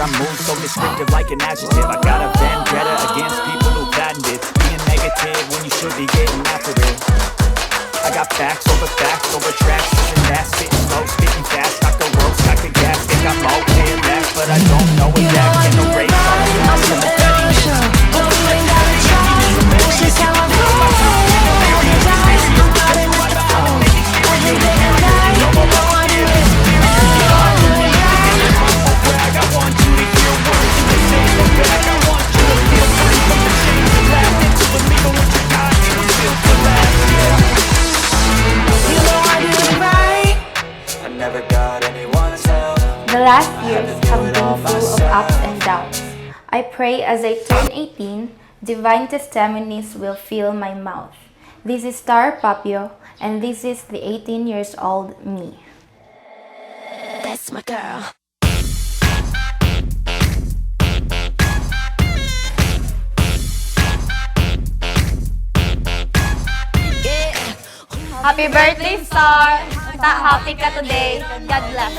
I move so descriptive like an adjective. I got a vendetta against people who patent it, being negative when you should be getting after it. I got facts over tracks, and that's spitting slow, spitting fast. I could roast, I could gas, think I'm okay at that, but I don't know if that can erase all the thoughts and the pettiness. I never got anyone's help. The last years have been full of ups and downs. I pray as I turn 18, divine testimonies will fill my mouth. This is Star Papio, and this is the 18 years old me. That's my girl. Happy birthday, Star! Happy ka today. God bless.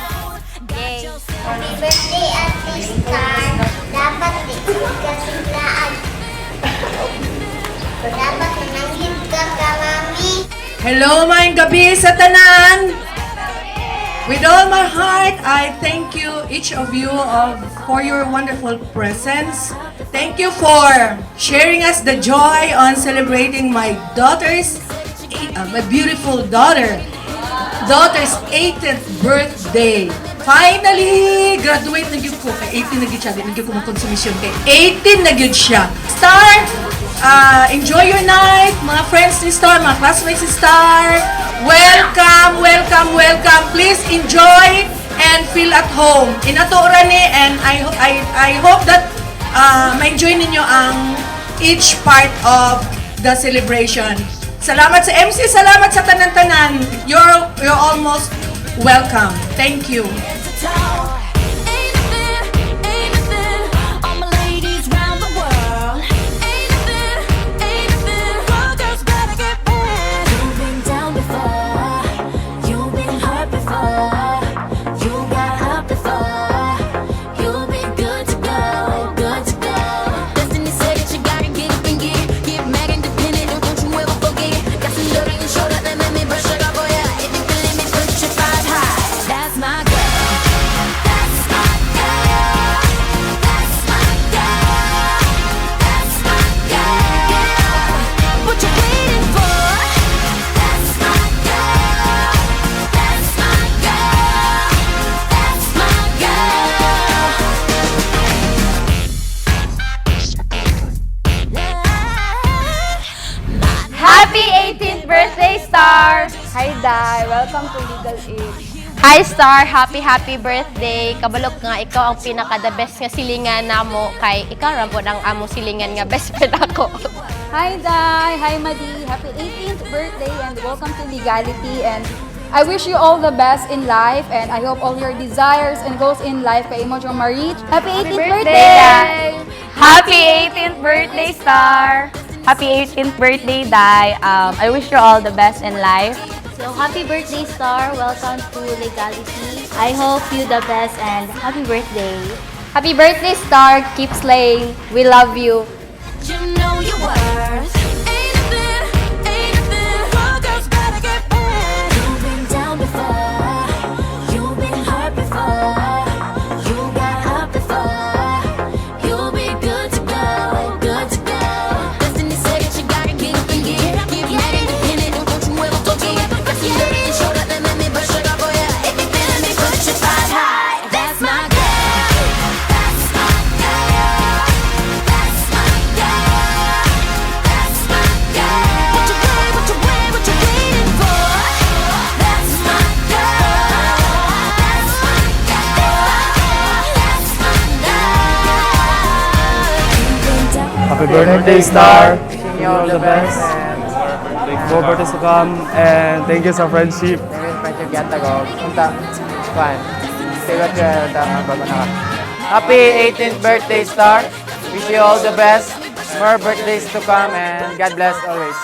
Yay! Happy birthday, Ate Star. Dapat ikasiglaan. Dapat nanangin ka ka, Mami. Hello, maayong gabi sa tanan! With all my heart, I thank you, each of you, for your wonderful presence. Thank you for sharing us the joy on celebrating my my beautiful daughter's 18th birthday. Finally, graduate na gyud ko. Kay 18 na gyud siya. Di na gyud ko makonsumisyon. Kay 18 na gyud siya. Star, enjoy your night. Mga friends ni Star, mga classmates ni Star. Welcome, welcome, welcome. Please enjoy and feel at home. Inatura ni, and I hope that ma-enjoy ninyo ang each part of the celebration. Salamat sa MC, salamat sa tanan-tanan. You're almost welcome. Thank you. Happy 18th birthday, Star! Hi, Dai. Welcome to Legal Age. Hi, Star! Happy birthday! Kabalok nga, ikaw ang pinaka-the best nga silingan namo kay ikaw rambod ang among silingan nga best friend ako. Hi, Dai. Hi, Madi. Happy 18th birthday and welcome to Legality. And I wish you all the best in life and I hope all your desires and goals in life kay imo dyong ma-reach. Happy 18th birthday! Happy 18th birthday, Star! Happy 18th birthday, Dai. I wish you all the best in life. So happy birthday, Star. Welcome to Legality. I hope you the best and happy birthday. Happy birthday, Star. Keep slaying. We love you. You know your worth. You've been down before. You've been hurt before. You got up before. You'll be good to go. Good to go. Destiny said that you gotta get up and get up. Get mad independent. Don't you ever forget. Got some dirty and show that let me brush it off. Oh yeah. If you feeling me, put your fight high. That's my girl. That's my girl. That's my girl. That's my girl. What you waiting for? That's my girl. That's my girl. That's my girl. Happy birthday, Star! Wishing you all the best. More birthdays to come, and thank you sa friendship. Happy 18th birthday, Star! Wish you all the best. More birthdays to come, and God bless always.